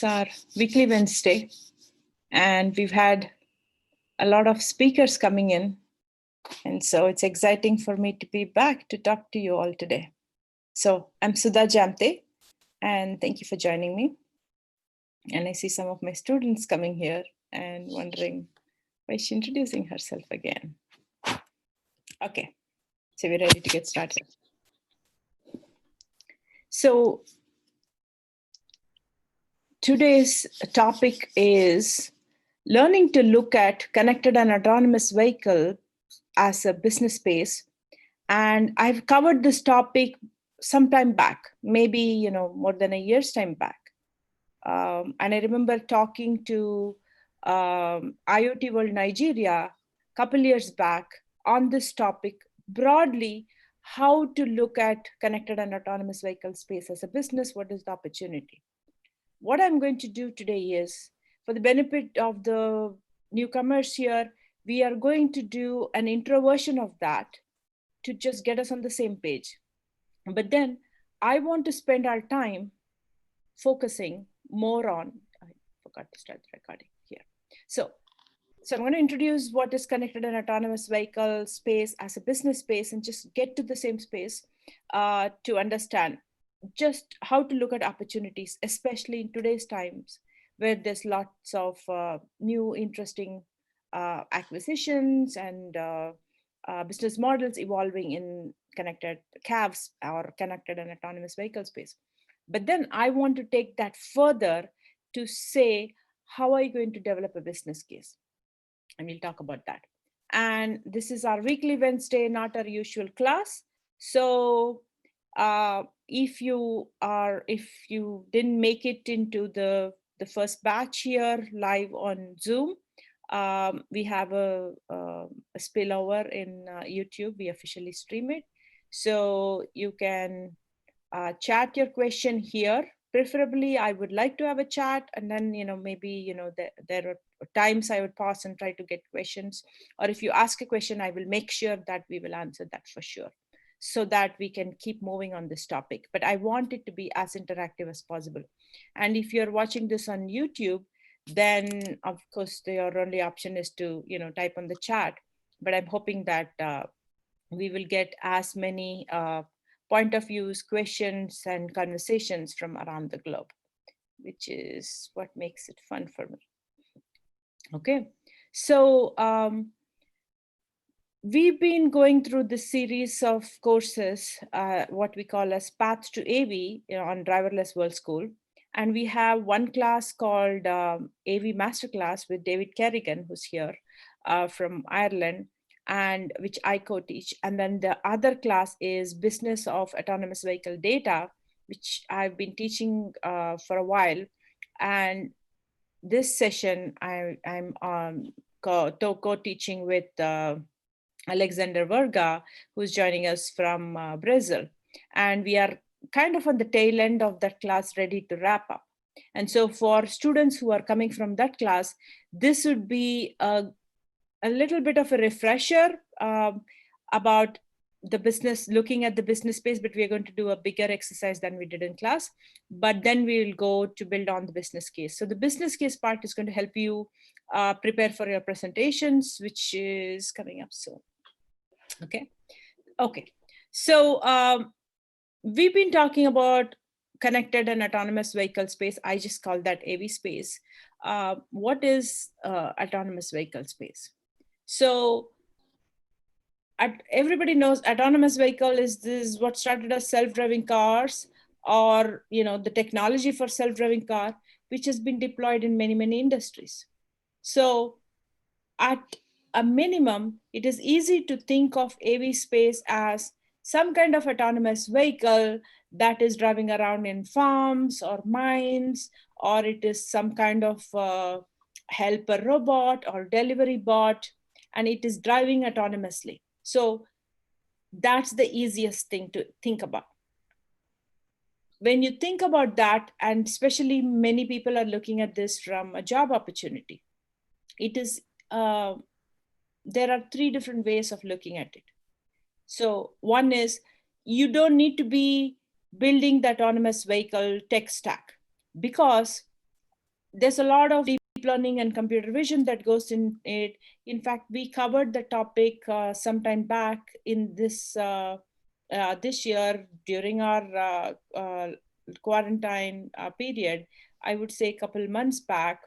Our weekly Wednesday, and we've had a lot of speakers coming in. And so it's exciting for me to be back to talk to you all today. So I'm Sudha Jamthe, and thank you for joining me. And I see some of my students coming here and wondering why is she introducing herself again? Okay, so we're ready to get started. So today's topic is learning to look at connected and autonomous vehicle as a business space. And I've covered this topic some time back, maybe more than a year's time back. And I remember talking to IoT World Nigeria a couple years back on this topic broadly, how to look at connected and autonomous vehicle space as a business. What is the opportunity? What I'm going to do today is, for the benefit of the newcomers here, we are going to do an intro version of that to just get us on the same page. But then I want to spend our time focusing more on, I forgot to start the recording here. So I'm going to introduce what is connected and autonomous vehicle space as a business space and just get to the same space to understand just how to look at opportunities, especially in today's times where there's lots of new interesting acquisitions and business models evolving in connected CAVs or connected and autonomous vehicle space. But then I want to take that further to say, how are you going to develop a business case? And we'll talk about that. And this is our weekly Wednesday, not our usual class. So if you didn't make it into the first batch here live on Zoom, we have a spillover in YouTube. We officially stream it. So you can chat your question here. Preferably, I would like to have a chat, and then maybe there are times I would pause and try to get questions. Or if you ask a question, I will make sure that we will answer that for sure, so that we can keep moving on this topic. But I want it to be as interactive as possible. And if you're watching this on YouTube, then of course your only option is to type on the chat. But I'm hoping that we will get as many point of views, questions, and conversations from around the globe, which is what makes it fun for me. Okay, so we've been going through this series of courses, what we call as Path to AV on Driverless World School. And we have one class called AV Masterclass with David Kerrigan, who's here from Ireland, and which I co-teach. And then the other class is Business of Autonomous Vehicle Data, which I've been teaching for a while. And this session, I'm co-teaching with Alexander Verga, who's joining us from Brazil. And we are kind of on the tail end of that class, ready to wrap up. And so for students who are coming from that class, this would be a little bit of a refresher about the business, looking at the business space, but we're going to do a bigger exercise than we did in class. But then we'll go to build on the business case. So the business case part is going to help you prepare for your presentations, which is coming up soon. Okay. So we've been talking about connected and autonomous vehicle space. I just call that AV space. What is autonomous vehicle space? So everybody knows autonomous vehicle is what started as self-driving cars, or the technology for self-driving car, which has been deployed in many, many industries. So at a minimum, it is easy to think of AV space as some kind of autonomous vehicle that is driving around in farms or mines, or it is some kind of helper robot or delivery bot, and it is driving autonomously. So that's the easiest thing to think about. When you think about that, and especially many people are looking at this from a job opportunity, it is there are three different ways of looking at it. So one is, you don't need to be building the autonomous vehicle tech stack, because there's a lot of deep learning and computer vision that goes in it. In fact, we covered the topic sometime back in this year during our quarantine period. I would say a couple months back,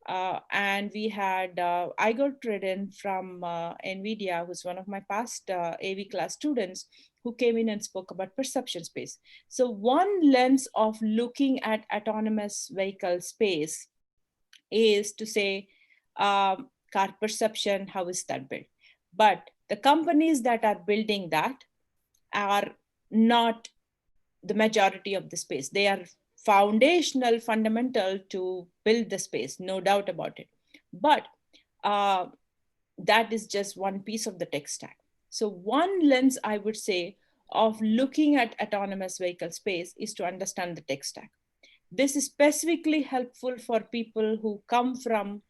and we had Igor Tridin from NVIDIA, who's one of my past AV class students, who came in and spoke about perception space. So one lens of looking at autonomous vehicle space is to say, car perception, how is that built? But the companies that are building that are not the majority of the space. They are foundational, fundamental to build the space, no doubt about it. But uh, that is just one piece of the tech stack. So one lens, I would say, of looking at autonomous vehicle space is to understand the tech stack. This is specifically helpful for people who come from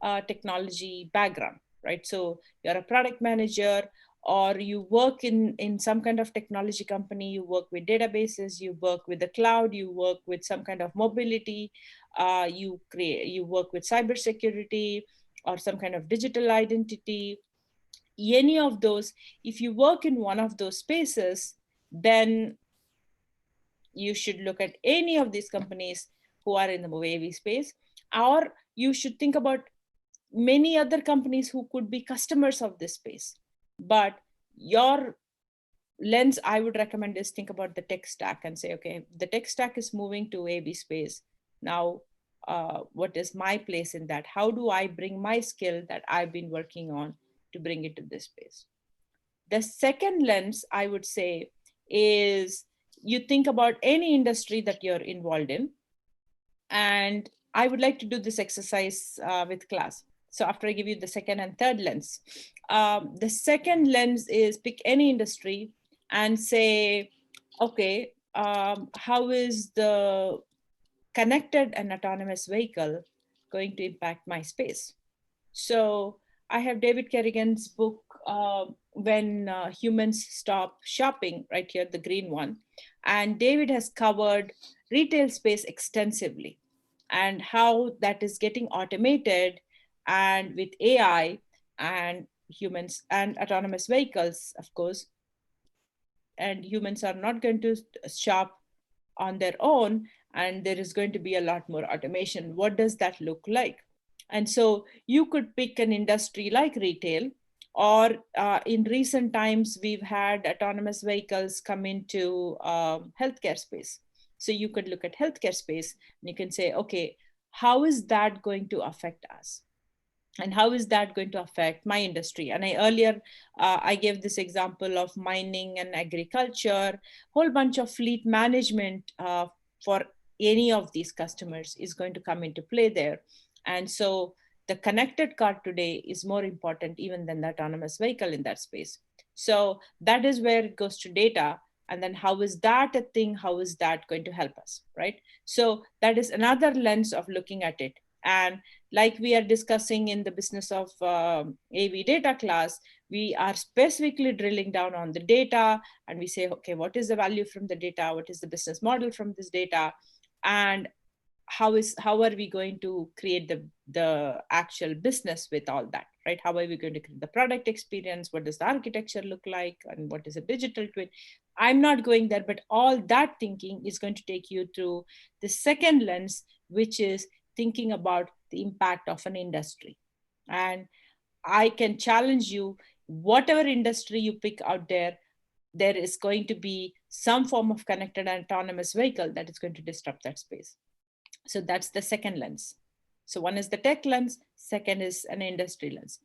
a technology background, right? So you're a product manager, or you work in some kind of technology company, you work with databases, you work with the cloud, you work with some kind of mobility, you work with cybersecurity or some kind of digital identity. Any of those, if you work in one of those spaces, then you should look at any of these companies who are in the AV space, or you should think about many other companies who could be customers of this space. But your lens, I would recommend, is think about the tech stack and say, okay, the tech stack is moving to AV space. Now, what is my place in that? How do I bring my skill that I've been working on to bring it to this space? The second lens, I would say, is you think about any industry that you're involved in. And I would like to do this exercise with class. So after I give you the second and third lens, the second lens is pick any industry and say, okay, how is the connected and autonomous vehicle going to impact my space? So I have David Kerrigan's book, When Humans Stop Shopping, right here, the green one. And David has covered retail space extensively and how that is getting automated, and with AI and humans and autonomous vehicles, of course, and humans are not going to shop on their own, and there is going to be a lot more automation. What does that look like? And so you could pick an industry like retail, or in recent times, we've had autonomous vehicles come into healthcare space. So you could look at healthcare space and you can say, okay, how is that going to affect us? And how is that going to affect my industry? And I earlier I gave this example of mining and agriculture. Whole bunch of fleet management for any of these customers is going to come into play there. And so the connected car today is more important even than the autonomous vehicle in that space. So that is where it goes to data. And then how is that a thing? How is that going to help us, right? So that is another lens of looking at it. And like we are discussing in the business of AV data class, we are specifically drilling down on the data, and we say, okay, what is the value from the data? What is the business model from this data? And how are we going to create the actual business with all that, right? How are we going to create the product experience? What does the architecture look like? And what is a digital twin? I'm not going there, but all that thinking is going to take you through the second lens, which is thinking about the impact of an industry. And I can challenge you, whatever industry you pick out there, there is going to be some form of connected and autonomous vehicle that is going to disrupt that space. So that's the second lens. So one is the tech lens, second is an industry lens.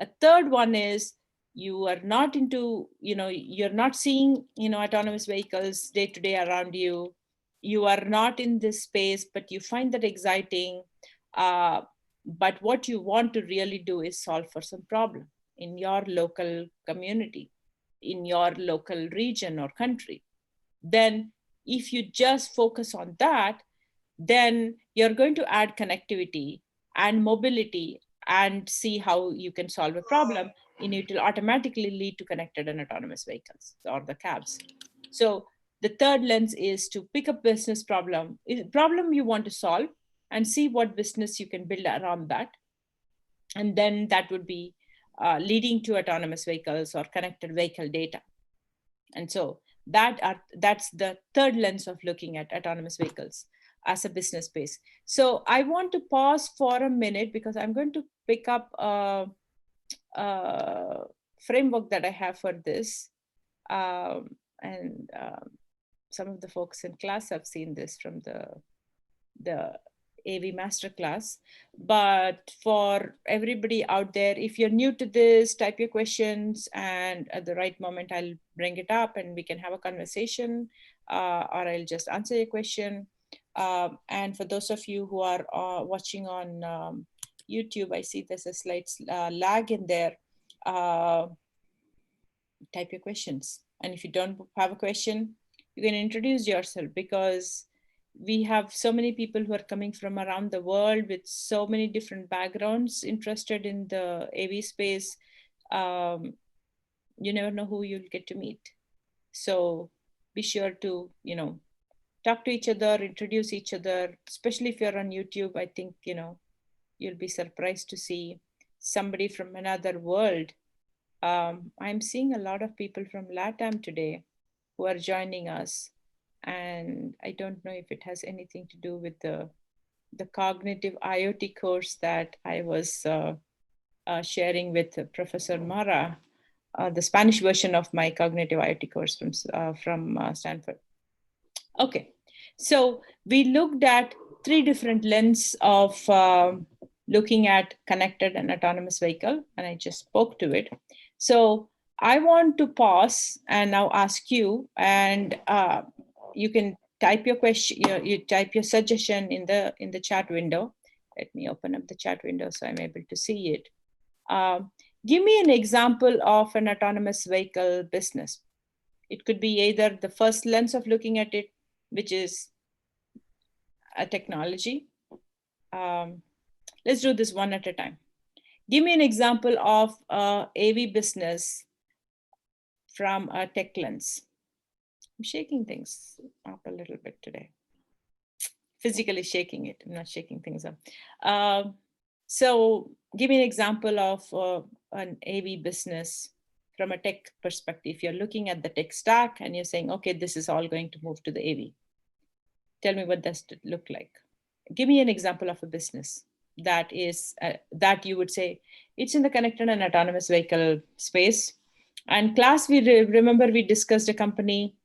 A third one is you are not into, you're not seeing, autonomous vehicles day to day around you. You are not in this space, but you find that exciting. But what you want to really do is solve for some problem in your local community, in your local region or country. Then if you just focus on that, then you're going to add connectivity and mobility and see how you can solve a problem, and it will automatically lead to connected and autonomous vehicles or the cabs. So the third lens is to pick a business problem you want to solve, and see what business you can build around that. And then that would be leading to autonomous vehicles or connected vehicle data. And so that's the third lens of looking at autonomous vehicles as a business space. So I want to pause for a minute because I'm going to pick up a framework that I have for this. And some of the folks in class have seen this from the AV masterclass. But for everybody out there, if you're new to this, type your questions, and at the right moment, I'll bring it up and we can have a conversation, or I'll just answer your question. And for those of you who are watching on YouTube, I see there's a slight lag in there. Type your questions. And if you don't have a question, you can introduce yourself, because we have so many people who are coming from around the world with so many different backgrounds interested in the AV space. You never know who you'll get to meet. So be sure to, talk to each other, introduce each other, especially if you're on YouTube. I think, you'll be surprised to see somebody from another world. I'm seeing a lot of people from LATAM today who are joining us. And I don't know if it has anything to do with the cognitive IoT course that I was sharing with Professor Mara, the Spanish version of my cognitive IoT course from Stanford. Okay, so we looked at three different lenses of looking at connected and autonomous vehicle, and I just spoke to it. So I want to pause and now ask you, and you can type your question, you type your suggestion in the chat window. Let me open up the chat window so I'm able to see it. Give me an example of an autonomous vehicle business. It could be either the first lens of looking at it, which is a technology. Let's do this one at a time. Give me an example of AV business from a tech lens. I'm shaking things up a little bit today. Physically shaking it, I'm not shaking things up. So give me an example of an AV business from a tech perspective. You're looking at the tech stack and you're saying, okay, this is all going to move to the AV. Tell me what does it look like. Give me an example of a business that is that you would say it's in the connected and autonomous vehicle space. And class, we remember we discussed a company,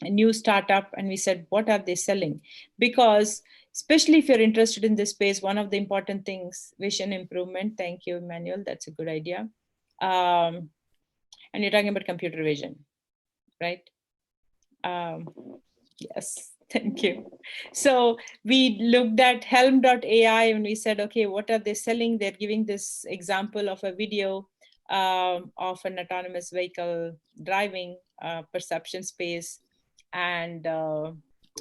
a new startup, and we said, what are they selling? Because especially if you're interested in this space, one of the important things, vision improvement. Thank you, Menial. That's a good idea. And you're talking about computer vision, right? Yes, thank you. So we looked at Helm.ai and we said, okay, what are they selling? They're giving this example of a video of an autonomous vehicle driving perception space. And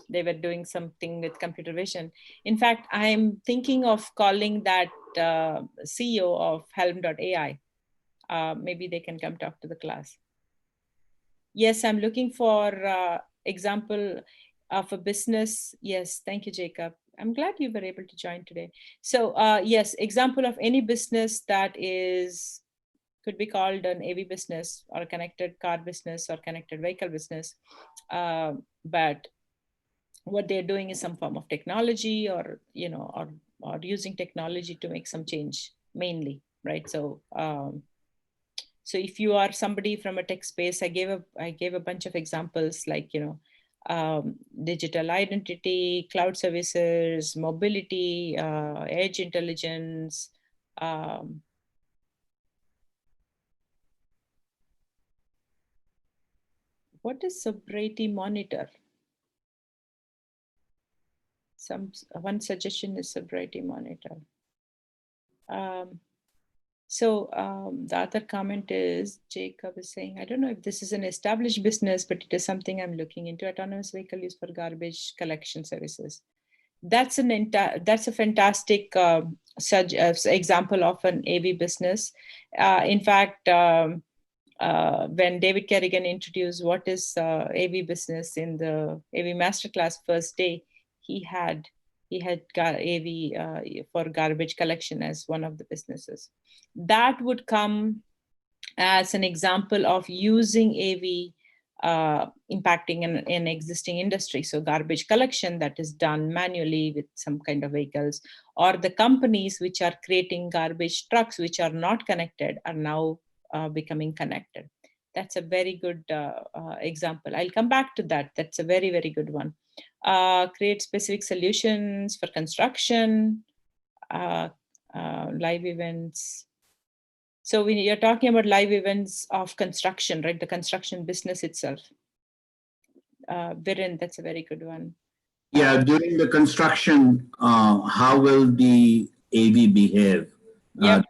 they were doing something with computer vision. In fact, I'm thinking of calling that CEO of Helm.ai. Maybe they can come talk to the class. Yes, I'm looking for example of a business. Yes, thank you, Jacob. I'm glad you were able to join today. So yes, example of any business that could be called an AV business or a connected car business or connected vehicle business. But what they're doing is some form of technology or using technology to make some change mainly, right? So so if you are somebody from a tech space, I gave a bunch of examples like digital identity, cloud services, mobility, edge intelligence. What is sobriety monitor? One suggestion is sobriety monitor. So the other comment is, Jacob is saying, I don't know if this is an established business, but it is something I'm looking into. Autonomous vehicle use for garbage collection services. That's a fantastic example of an AV business. In fact, when David Kerrigan introduced what is AV business in the AV Masterclass first day, he had he had AV for garbage collection as one of the businesses. That would come as an example of using AV impacting an existing industry. So garbage collection that is done manually with some kind of vehicles, or the companies which are creating garbage trucks which are not connected are now becoming connected. That's a very good example. I'll come back to that. That's a very, very good one. Create specific solutions for construction, live events. So when you're talking about live events of construction, right? The construction business itself. Viren, that's a very good one. Yeah, during the construction, how will the AV behave? Yeah.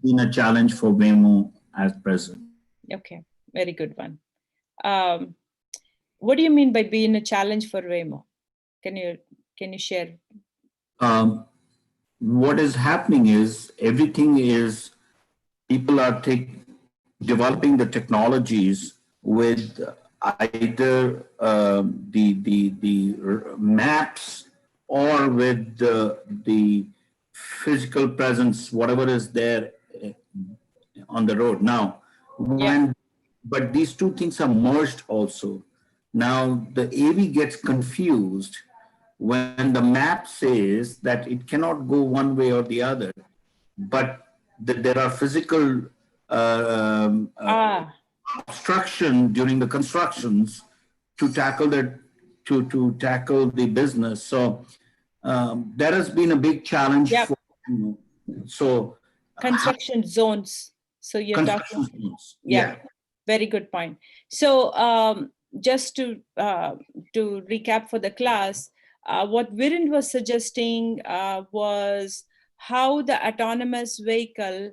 Been a challenge for Waymo at present. Okay, very good one. What do you mean by being a challenge for Waymo? Can you share? What is happening is everything is people are developing the technologies with either the maps or with the physical presence, whatever is there on the road. Now, but these two things are merged also. Now the AV gets confused when the map says that it cannot go one way or the other, but there are physical obstruction during the constructions to tackle to tackle the business. So that has been a big challenge for so construction zones. So you're talking zones. Very good point. So just to recap for the class, what Viren was suggesting was how the autonomous vehicle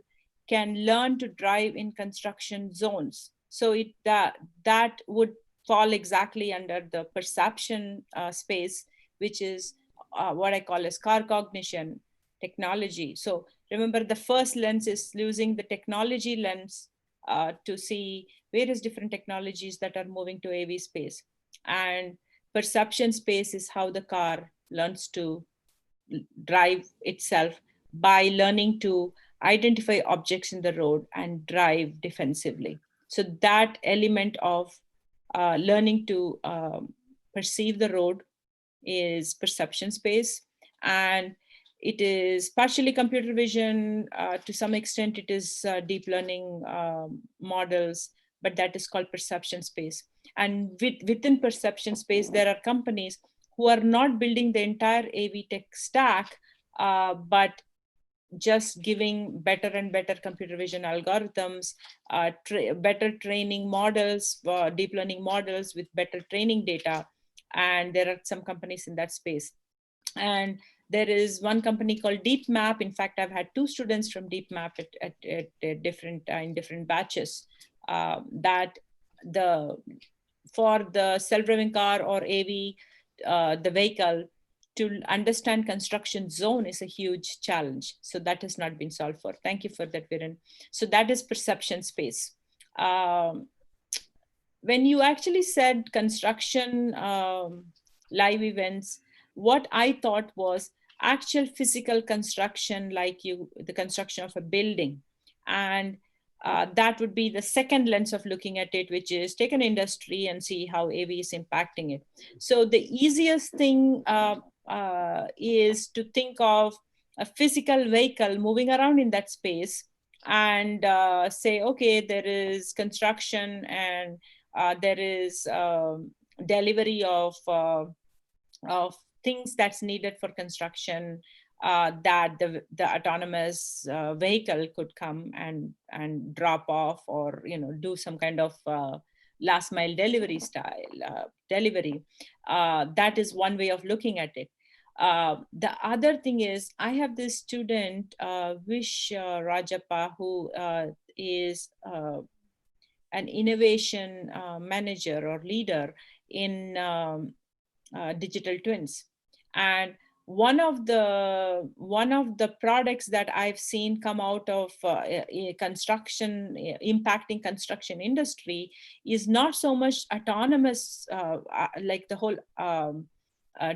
can learn to drive in construction zones. So that would fall exactly under the perception space, which is what I call as car cognition technology. So remember, the first lens is using the technology lens to see various different technologies that are moving to AV space. And perception space is how the car learns to drive itself by learning to identify objects in the road and drive defensively. So that element of learning to perceive the road is perception space. And it is partially computer vision. To some extent, it is deep learning models, but that is called perception space. And within perception space, there are companies who are not building the entire AV tech stack, but just giving better and better computer vision algorithms, better training models, deep learning models with better training data. And there are some companies in that space. And there is one company called DeepMap. In fact, I've had 2 students from DeepMap at different in different batches. That for the self-driving car or AV, the vehicle, to understand construction zone is a huge challenge. So that has not been solved for. Thank you for that, Viren. So that is perception space. When you actually said construction live events, what I thought was actual physical construction, like the construction of a building. And that would be the second lens of looking at it, which is take an industry and see how AV is impacting it. So the easiest thing is to think of a physical vehicle moving around in that space and say, okay, there is construction and there is delivery of things that's needed for construction, that the autonomous vehicle could come and drop off, or do some kind of last mile delivery style delivery. That is one way of looking at it. The other thing is, I have this student, Vish Rajappa, who is an innovation manager or leader in digital twins. And one of the products that I've seen come out of construction, impacting construction industry, is not so much autonomous, like the whole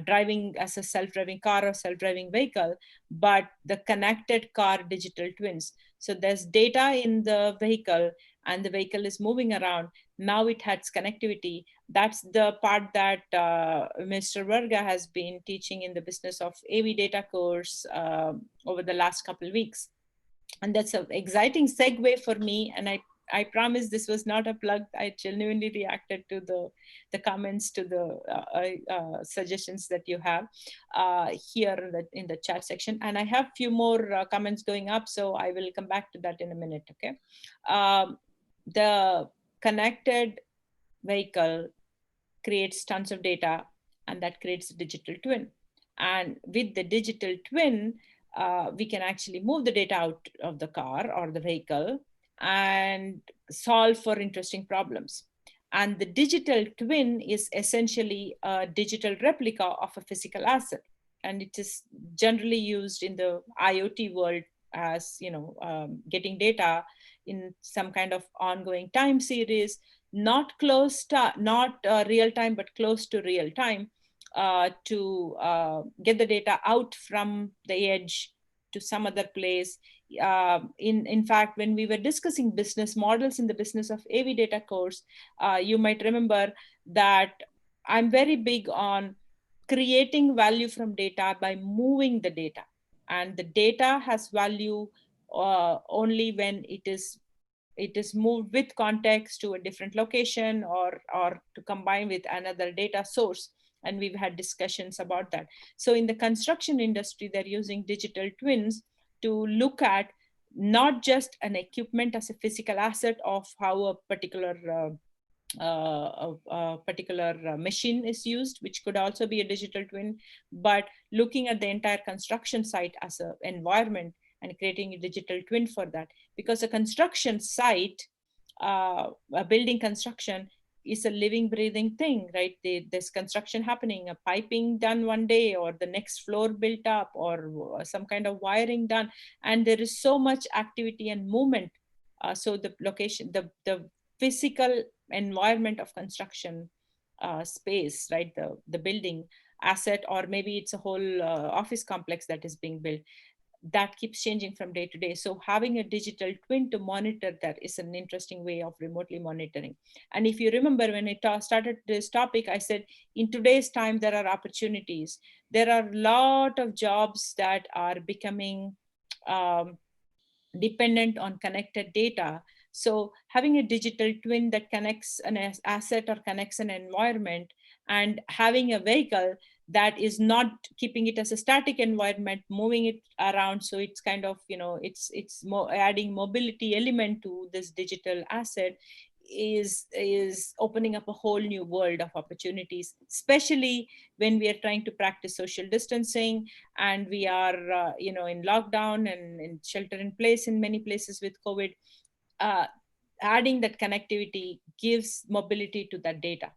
driving as a self-driving car or self-driving vehicle, but the connected car digital twins. So there's data in the vehicle and the vehicle is moving around. Now it has connectivity. That's the part that Mr. Varga has been teaching in the business of AV data course over the last couple of weeks. And that's an exciting segue for me. And I promise this was not a plug. I genuinely reacted to the comments, to the suggestions that you have here in the chat section. And I have a few more comments going up, so I will come back to that in a minute, okay? The connected vehicle creates tons of data, and that creates a digital twin. And with the digital twin, we can actually move the data out of the car or the vehicle and solve for interesting problems. And the digital twin is essentially a digital replica of a physical asset. And it is generally used in the IoT world as, getting data in some kind of ongoing time series, not real time, but close to real time, to get the data out from the edge to some other place. In fact, when we were discussing business models in the business of AV data course, you might remember that I'm very big on creating value from data by moving the data. And the data has value only when it is moved with context to a different location or to combine with another data source. And we've had discussions about that. So in the construction industry, they're using digital twins to look at not just an equipment as a physical asset of how a particular machine is used, which could also be a digital twin, but looking at the entire construction site as an environment and creating a digital twin for that. Because a construction site, a building construction, is a living, breathing thing, right? There's construction happening, a piping done one day, or the next floor built up, or some kind of wiring done. And there is so much activity and movement. So the location, the physical environment of construction space, right? The building asset, or maybe it's a whole office complex that is being built, that keeps changing from day to day. So having a digital twin to monitor that is an interesting way of remotely monitoring. And if you remember, when I started this topic, I said, in today's time, there are opportunities. There are a lot of jobs that are becoming dependent on connected data. So having a digital twin that connects an asset or connects an environment, and having a vehicle that is not keeping it as a static environment, moving it around. So it's kind of, it's more adding mobility element to this digital asset, is opening up a whole new world of opportunities, especially when we are trying to practice social distancing and we are in lockdown and in shelter in place in many places with COVID. Adding that connectivity gives mobility to that data,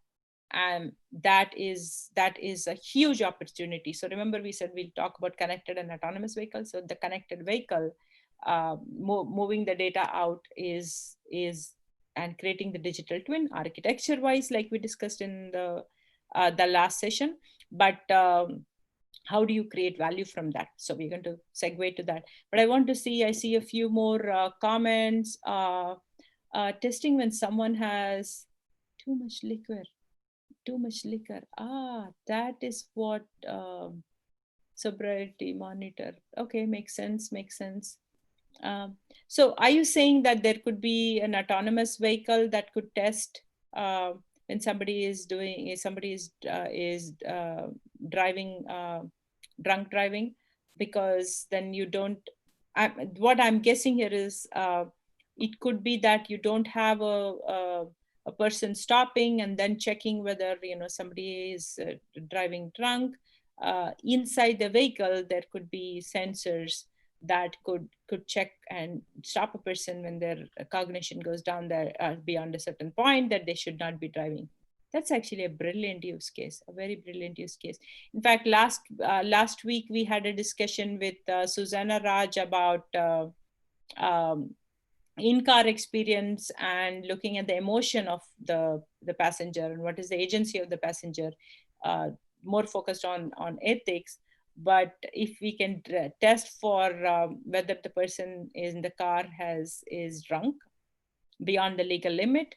and that is a huge opportunity. So remember, we said we'll talk about connected and autonomous vehicles. So the connected vehicle, moving the data out is and creating the digital twin architecture wise, like we discussed in the last session. But how do you create value from that? So we're going to segue to that. But I see a few more comments. Testing when someone has too much liquor. That is what sobriety monitor. Okay, makes sense. So are you saying that there could be an autonomous vehicle that could test when somebody is driving drunk driving? Because then you don't, what I'm guessing here is it could be that you don't have a person stopping and then checking whether somebody is driving drunk. Inside the vehicle, there could be sensors that could check and stop a person when their cognition goes down there beyond a certain point that they should not be driving. That's actually a brilliant use case, a very brilliant use case. In fact, last week we had a discussion with Susanna Raj about in-car experience and looking at the emotion of the passenger and what is the agency of the passenger. more focused on ethics. But if we can test for whether the person in the car is drunk beyond the legal limit,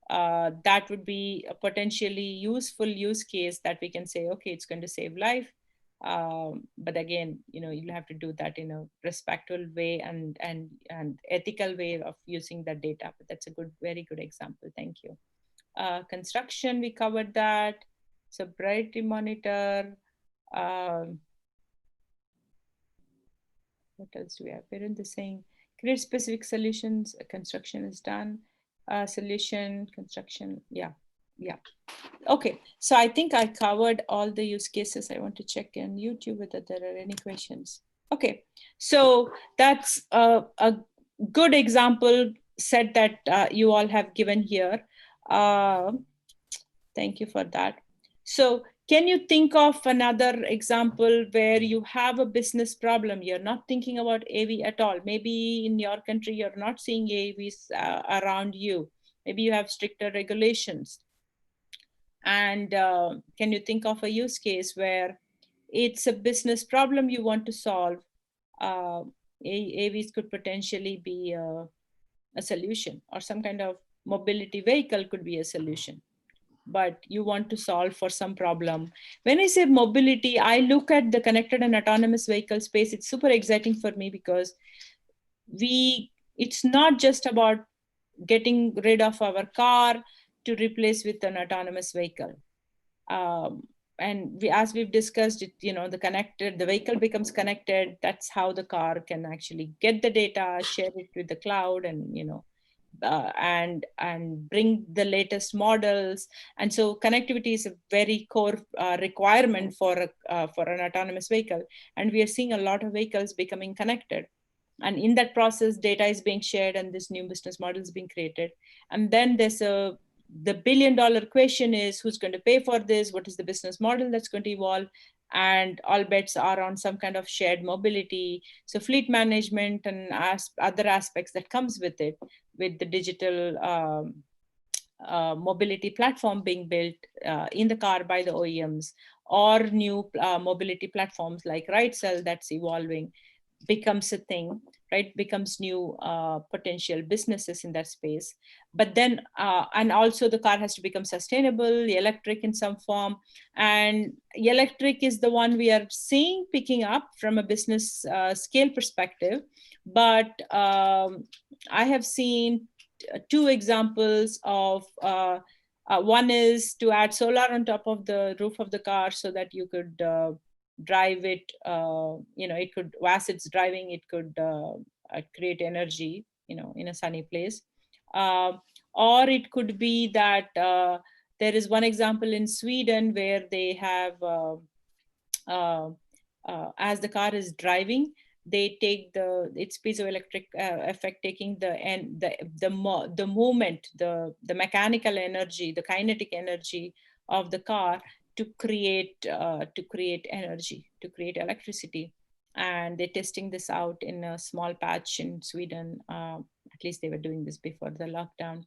that would be a potentially useful use case that we can say, okay, it's going to save life. But again, you'll have to do that in a respectful way and ethical way of using that data. But that's a very good example. Thank you. Construction, we covered that. Sobriety monitor. What else do we have? We're in the saying, create specific solutions. Construction is done. Solution, construction. Yeah. Okay, so I think I covered all the use cases. I want to check in YouTube whether there are any questions. Okay, so that's a good example set that you all have given here. Thank you for that. So can you think of another example where you have a business problem? You're not thinking about AV at all. Maybe in your country, you're not seeing AVs around you. Maybe you have stricter regulations. And can you think of a use case where it's a business problem you want to solve? AVs could potentially be a solution, or some kind of mobility vehicle could be a solution, but you want to solve for some problem. When I say mobility, I look at the connected and autonomous vehicle space. It's super exciting for me because it's not just about getting rid of our car to replace with an autonomous vehicle. And as we've discussed, the vehicle becomes connected. That's how the car can actually get the data, share it with the cloud, and and bring the latest models. And so connectivity is a very core requirement for an autonomous vehicle. And we are seeing a lot of vehicles becoming connected. And in that process, data is being shared and this new business model is being created. And then there's the billion-dollar question is, who's going to pay for this? What is the business model that's going to evolve? And all bets are on some kind of shared mobility. So fleet management and other aspects that comes with it, with the digital mobility platform being built in the car by the OEMs, or new mobility platforms like RideCell that's evolving, becomes a thing, right? Becomes new potential businesses in that space. But then, and also the car has to become sustainable, electric in some form. And electric is the one we are seeing picking up from a business scale perspective. But I have seen two examples of one is to add solar on top of the roof of the car so that you could drive it, it could, as it's driving, it could create energy, in a sunny place. Or it could be that there is one example in Sweden where they have, as the car is driving, they take its piezoelectric effect, taking the movement, the mechanical energy, the kinetic energy of the car to create energy, to create electricity. And they're testing this out in a small patch in Sweden. At least they were doing this before the lockdown,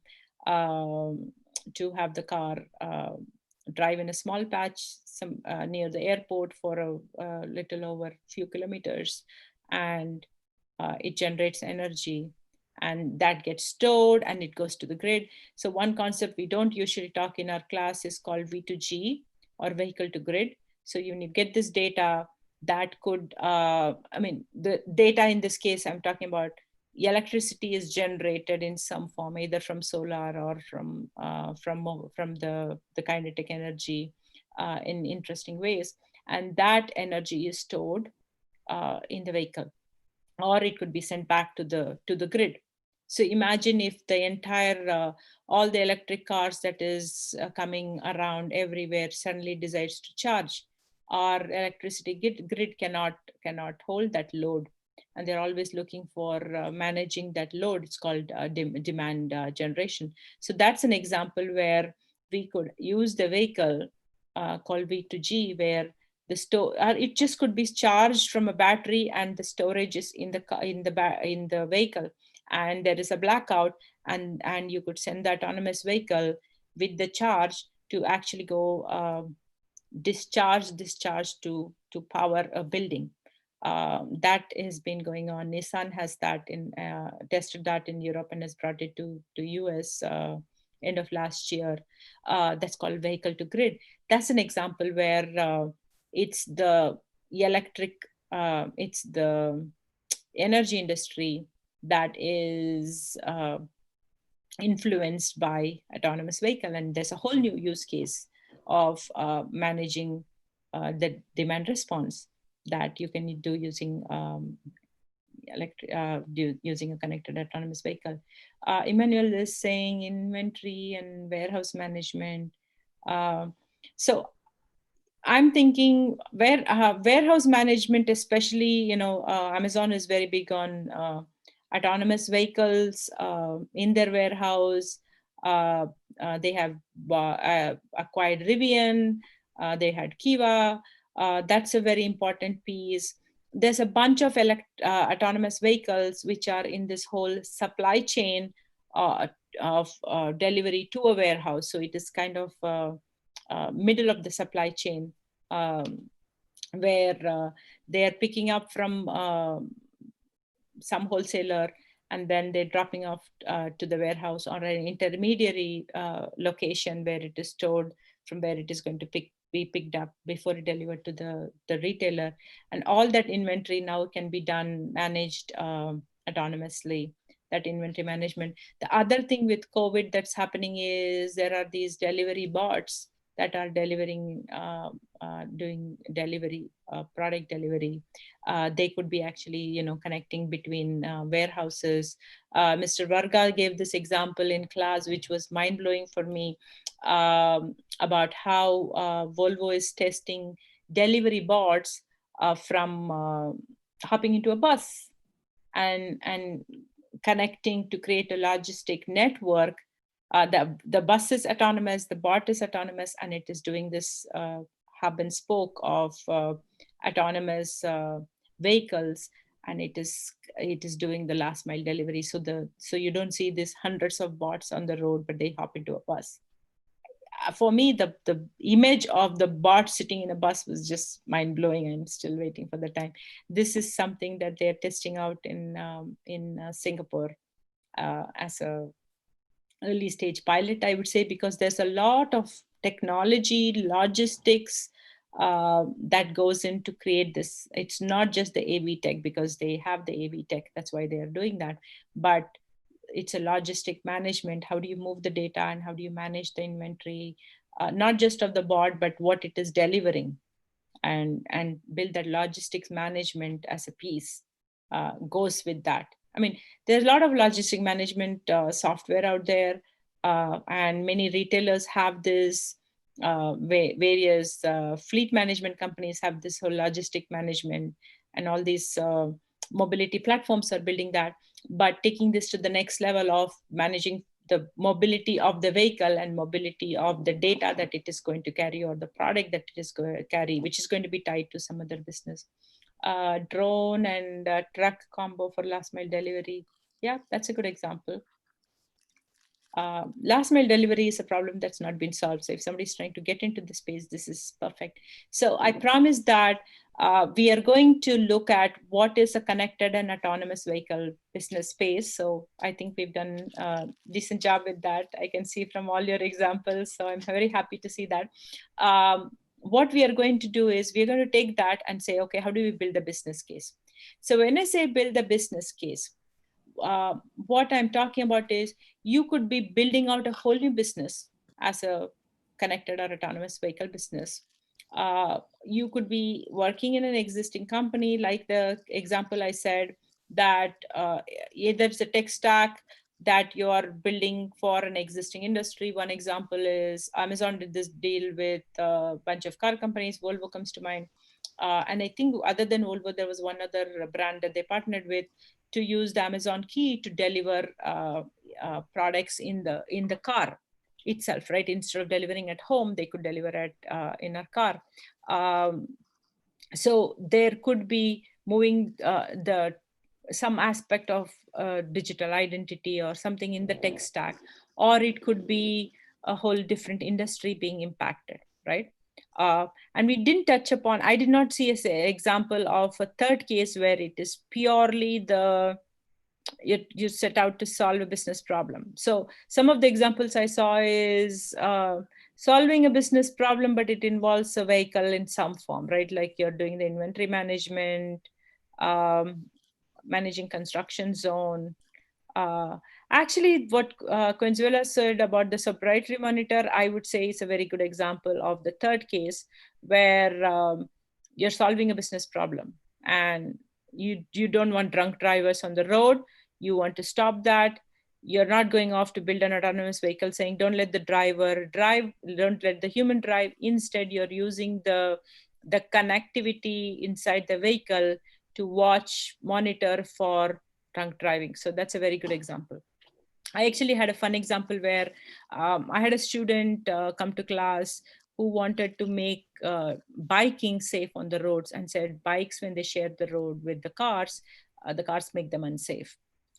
to have the car drive in a small patch near the airport for a little over a few kilometers. And it generates energy, and that gets stored and it goes to the grid. So one concept we don't usually talk in our class is called V2G, or vehicle to grid. So you get this data that could, the data in this case, I'm talking about electricity is generated in some form, either from solar or from the kinetic energy in interesting ways. And that energy is stored in the vehicle, or it could be sent back to the grid. So imagine if the entire, all the electric cars that is coming around everywhere suddenly decides to charge. Our electricity grid cannot hold that load. And they're always looking for managing that load. It's called demand generation. So that's an example where we could use the vehicle called V2G, where it just could be charged from a battery, and the storage is in the vehicle, and there is a blackout, and you could send the autonomous vehicle with the charge to actually go discharge to power a building. That has been going on. Nissan has that in tested that in Europe and has brought it to US end of last year. That's called vehicle to grid. That's an example where it's the electric, it's the energy industry that is influenced by autonomous vehicle, and there's a whole new use case of managing the demand response that you can do using using a connected autonomous vehicle. Emmanuel is saying inventory and warehouse management. So I'm thinking warehouse management, especially, Amazon is very big on autonomous vehicles in their warehouse. They have acquired Rivian. They had Kiva. That's a very important piece. There's a bunch of autonomous vehicles which are in this whole supply chain of delivery to a warehouse. So it is kind of middle of the supply chain, where they are picking up from some wholesaler, and then they're dropping off to the warehouse or an intermediary location where it is stored, from where it is going to be picked up before it delivered to the retailer. And all that inventory now can be managed autonomously, that inventory management. The other thing with COVID that's happening is there are these delivery bots that are delivering, doing delivery, product delivery. They could be actually, connecting between warehouses. Mr. Varga gave this example in class, which was mind-blowing for me, about how Volvo is testing delivery bots from hopping into a bus and connecting to create a logistic network. The bus is autonomous, the bot is autonomous, and it is doing this hub and spoke of autonomous vehicles, and it is doing the last mile delivery. So you don't see these hundreds of bots on the road, but they hop into a bus. For me, the image of the bot sitting in a bus was just mind blowing. I'm still waiting for the time. This is something that they're testing out in Singapore as a early stage pilot, I would say, because there's a lot of technology, logistics that goes in to create this. It's not just the AV tech, because they have the AV tech, that's why they are doing that, but it's a logistic management. How do you move the data and how do you manage the inventory, not just of the bot, but what it is delivering, and build that logistics management as a piece goes with that. I mean, there's a lot of logistic management software out there, and many retailers have this. Various fleet management companies have this whole logistic management, and all these mobility platforms are building that. But taking this to the next level of managing the mobility of the vehicle and mobility of the data that it is going to carry, or the product that it is going to carry, which is going to be tied to some other business. Drone and truck combo for last mile delivery. Yeah, that's a good example. Last mile delivery is a problem that's not been solved. So if somebody's trying to get into the space, this is perfect. So I promise that we are going to look at what is a connected and autonomous vehicle business space. So I think we've done a decent job with that. I can see from all your examples. So I'm very happy to see that. What we are going to do is we're going to take that and say, okay, how do we build a business case? So when I say build a business case, what I'm talking about is you could be building out a whole new business as a connected or autonomous vehicle business. You could be working in an existing company, like the example I said, that either it's a tech stack that you are building for an existing industry. One example is Amazon did this deal with a bunch of car companies. Volvo comes to mind. And I think other than Volvo, there was one other brand that they partnered with to use the Amazon key to deliver products in the car itself, right? Instead of delivering at home, they could deliver at in a car. So there could be moving some aspect of digital identity or something in the tech stack, or it could be a whole different industry being impacted, right? And we didn't touch upon, I did not see an example of a third case where it is purely you set out to solve a business problem. So some of the examples I saw is solving a business problem, but it involves a vehicle in some form, right? Like you're doing the inventory management, um, managing construction zone. Uh, Actually, what Consuela said about the sobriety monitor, I would say is a very good example of the third case where you're solving a business problem and you don't want drunk drivers on the road. You want to stop that. You're not going off to build an autonomous vehicle saying, don't let the driver drive, don't let the human drive. Instead, you're using the connectivity inside the vehicle to watch, monitor for drunk driving. So that's a very good example. I actually had a fun example where I had a student come to class who wanted to make biking safe on the roads and said bikes, when they share the road with the cars make them unsafe.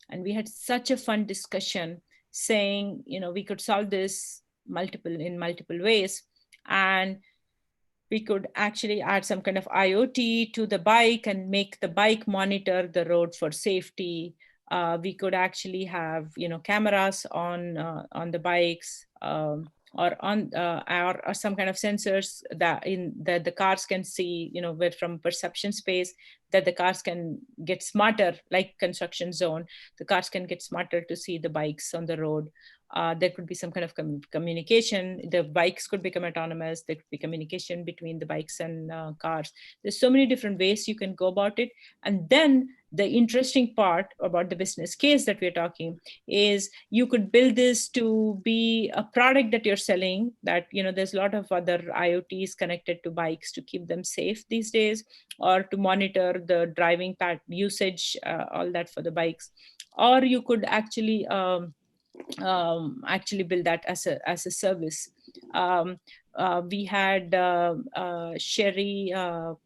And we had such a fun discussion saying, we could solve this in multiple ways. And we could actually add some kind of IoT to the bike and make the bike monitor the road for safety. We could actually have, cameras on the bikes, or some kind of sensors that the cars can see, where from perception space, that the cars can get smarter, like construction zone. The cars can get smarter to see the bikes on the road. There could be some kind of communication. The bikes could become autonomous. There could be communication between the bikes and cars. There's so many different ways you can go about it. And then the interesting part about the business case that we're talking is you could build this to be a product that you're selling, that, there's a lot of other IoTs connected to bikes to keep them safe these days, or to monitor the driving usage, all that for the bikes. Or you could actually build that as a service. We had Sherry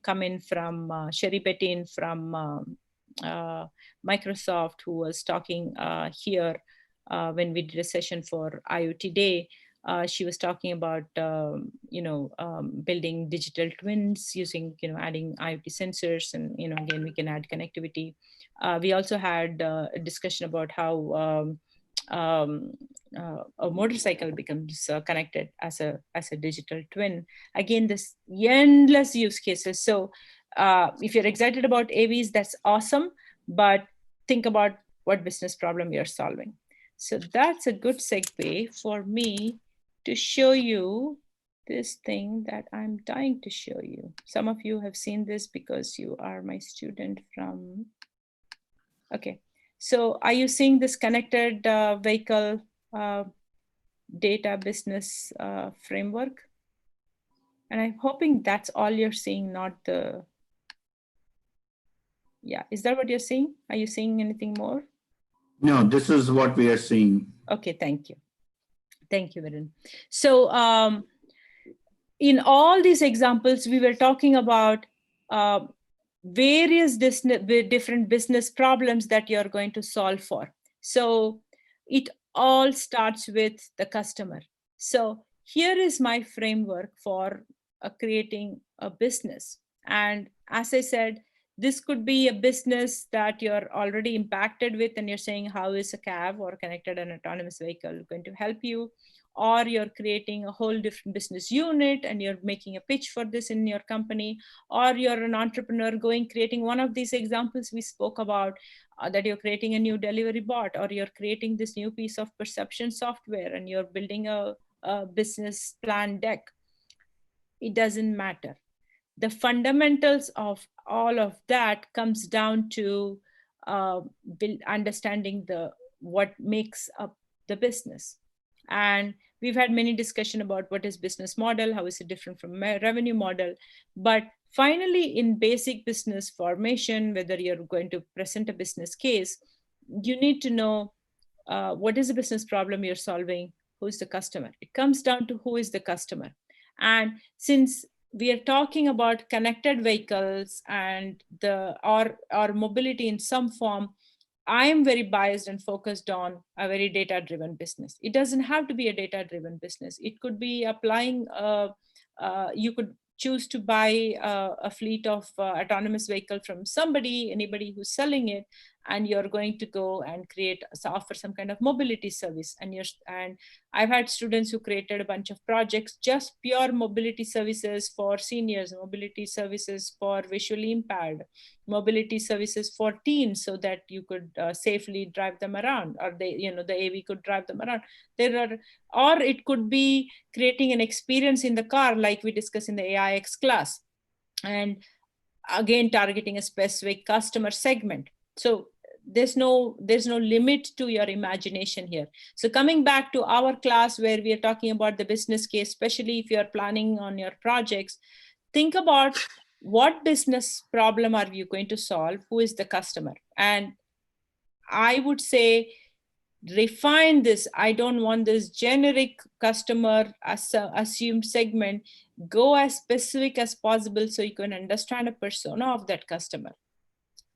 come in from Sherry Betin from Microsoft, who was talking here when we did a session for IoT Day. She was talking about building digital twins using adding IoT sensors, and again we can add connectivity. We also had a discussion about how a motorcycle becomes connected as a digital twin. Again, this endless use cases. So if you're excited about AVs, that's awesome, but think about what business problem you're solving. So that's a good segue for me to show you this thing that I'm dying to show you. Some of you have seen this because you are my student from, okay. So are you seeing this connected vehicle data business framework? And I'm hoping that's all you're seeing, not the, yeah, is that what you're seeing? Are you seeing anything more? No, this is what we are seeing. Okay, thank you. Thank you, Viren. So in all these examples, we were talking about various different business problems that you're going to solve for. So it all starts with the customer. So here is my framework for creating a business. And as I said, this could be a business that you're already impacted with, and you're saying, how is a cab or connected and autonomous vehicle going to help you? Or you're creating a whole different business unit and you're making a pitch for this in your company, or you're an entrepreneur creating one of these examples we spoke about, that you're creating a new delivery bot, or you're creating this new piece of perception software and you're building a business plan deck. It doesn't matter. The fundamentals of all of that comes down to understanding what makes up the business. And we've had many discussion about what is business model, how is it different from revenue model. But finally, in basic business formation, whether you're going to present a business case, you need to know what is the business problem you're solving, who is the customer. It comes down to who is the customer. And since we are talking about connected vehicles and or mobility in some form, I am very biased and focused on a very data-driven business. It doesn't have to be a data-driven business. It could be applying, you could choose to buy a fleet of autonomous vehicle from anybody who's selling it, and you're going to go and offer some kind of mobility service. And I've had students who created a bunch of projects, just pure mobility services for seniors, mobility services for visually impaired, mobility services for teens, so that you could safely drive them around, or the AV could drive them around. Or it could be creating an experience in the car, like we discussed in the AIX class, and again targeting a specific customer segment. So there's no limit to your imagination here. So coming back to our class, where we are talking about the business case, especially if you're planning on your projects, think about what business problem are you going to solve, who is the customer. And I would say refine this. I don't want this generic customer assumed segment. Go as specific as possible so you can understand a persona of that customer.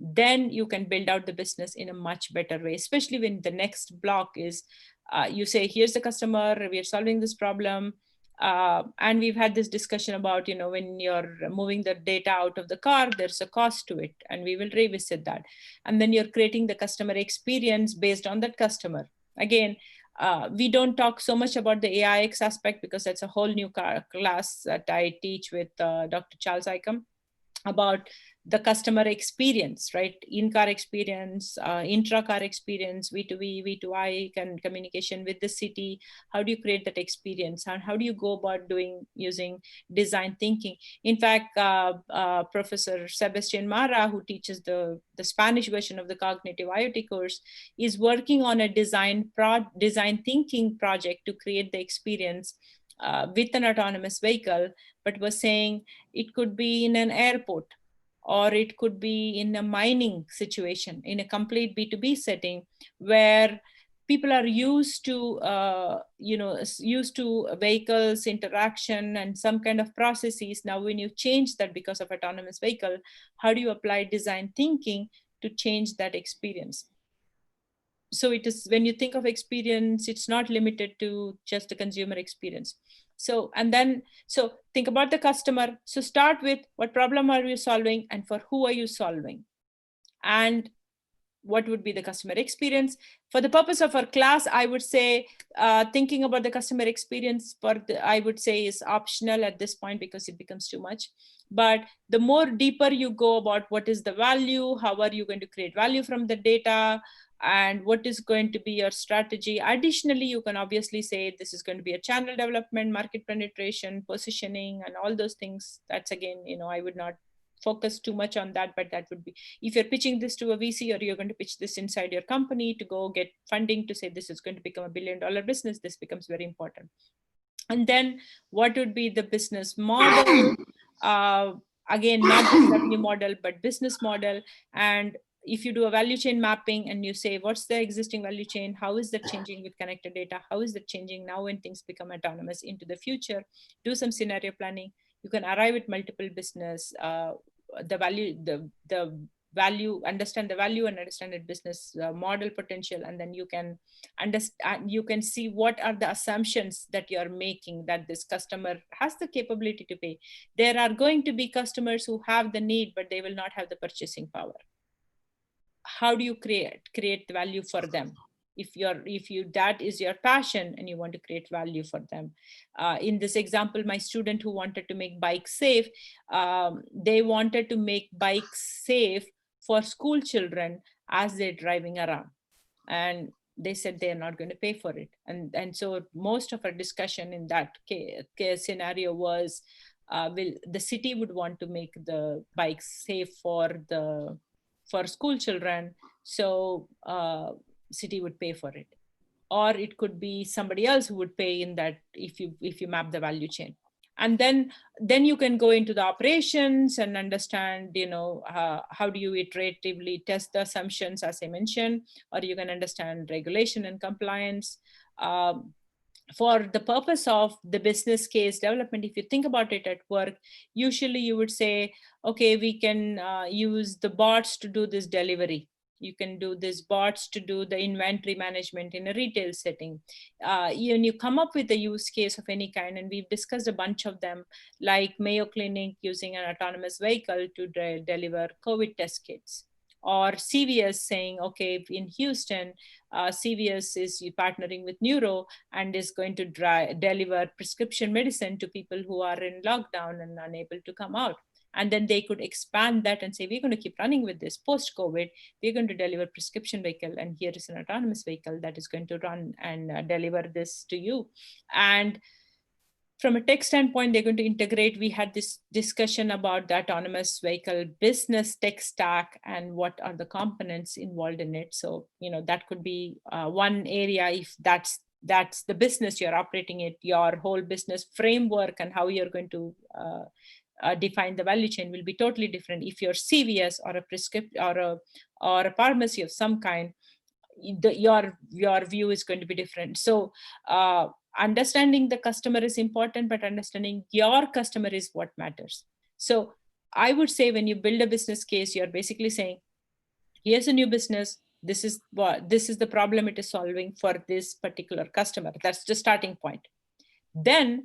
Then you can build out the business in a much better way, especially when the next block is you say, here's the customer, we are solving this problem. And we've had this discussion about, when you're moving the data out of the car, there's a cost to it, and we will revisit that. And then you're creating the customer experience based on that customer. Again, we don't talk so much about the AIX aspect, because that's a whole new class that I teach with Dr. Charles Icahn, about the customer experience, right? In-car experience, intra-car experience, V2V, V2I, and communication with the city. How do you create that experience? And how do you go about using design thinking? In fact, Professor Sebastian Mara, who teaches the Spanish version of the Cognitive IoT course, is working on a design thinking project to create the experience with an autonomous vehicle, but was saying it could be in an airport, or it could be in a mining situation, in a complete B2B setting, where people are used to vehicles interaction and some kind of processes. Now when you change that because of autonomous vehicle, how do you apply design thinking to change that experience? So it is, when you think of experience, it's not limited to just the consumer experience. So think about the customer. So start with, what problem are you solving, and for who are you solving, and what would be the customer experience? For the purpose of our class, I would say thinking about the customer experience I would say is optional at this point, because it becomes too much. But the more deeper you go about what is the value, how are you going to create value from the data, and what is going to be your strategy. Additionally, you can obviously say this is going to be a channel development, market penetration, positioning, and all those things. That's again, I would not focus too much on that, but that would be, if you're pitching this to a VC, or you're going to pitch this inside your company to go get funding to say this is going to become $1 billion business, this becomes very important. And then what would be the business model? Again, not just revenue model, but business model. And if you do a value chain mapping and you say, what's the existing value chain? How is that changing with connected data? How is that changing now when things become autonomous into the future? Do some scenario planning. You can arrive at multiple business, the value, understand the value, and understand the business model potential. And then you can understand, you can see what are the assumptions that you're making that this customer has the capability to pay. There are going to be customers who have the need, but they will not have the purchasing power. How do you create the value for them? If that is your passion and you want to create value for them. In this example, my student who wanted to make bikes safe, they wanted to make bikes safe for school children as they're driving around. And they said they're not going to pay for it. And so most of our discussion in that case scenario was, the city would want to make the bikes safe for school children, so city would pay for it. Or it could be somebody else who would pay in that, if you map the value chain. And then you can go into the operations and understand, how do you iteratively test the assumptions, as I mentioned, or you can understand regulation and compliance. For the purpose of the business case development, if you think about it at work, usually you would say, okay, we can use the bots to do this delivery. You can do these bots to do the inventory management in a retail setting. You come up with a use case of any kind, and we've discussed a bunch of them, like Mayo Clinic using an autonomous vehicle to deliver COVID test kits, or CVS saying, okay, in Houston, CVS is partnering with Neuro and is going to deliver prescription medicine to people who are in lockdown and unable to come out. And then they could expand that and say, we're going to keep running with this post-COVID. We're going to deliver prescription vehicle, and here is an autonomous vehicle that is going to run and deliver this to you. And from a tech standpoint, they're going to integrate. We had this discussion about the autonomous vehicle business tech stack and what are the components involved in it. So, that could be one area. If that's the business you're operating it, your whole business framework and how you're going to define the value chain will be totally different. If you're CVS or a prescription or a pharmacy of some kind, your view is going to be different. So understanding the customer is important, but understanding your customer is what matters. So I would say when you build a business case, you're basically saying, here's a new business. This is the problem it is solving for this particular customer. That's the starting point. Then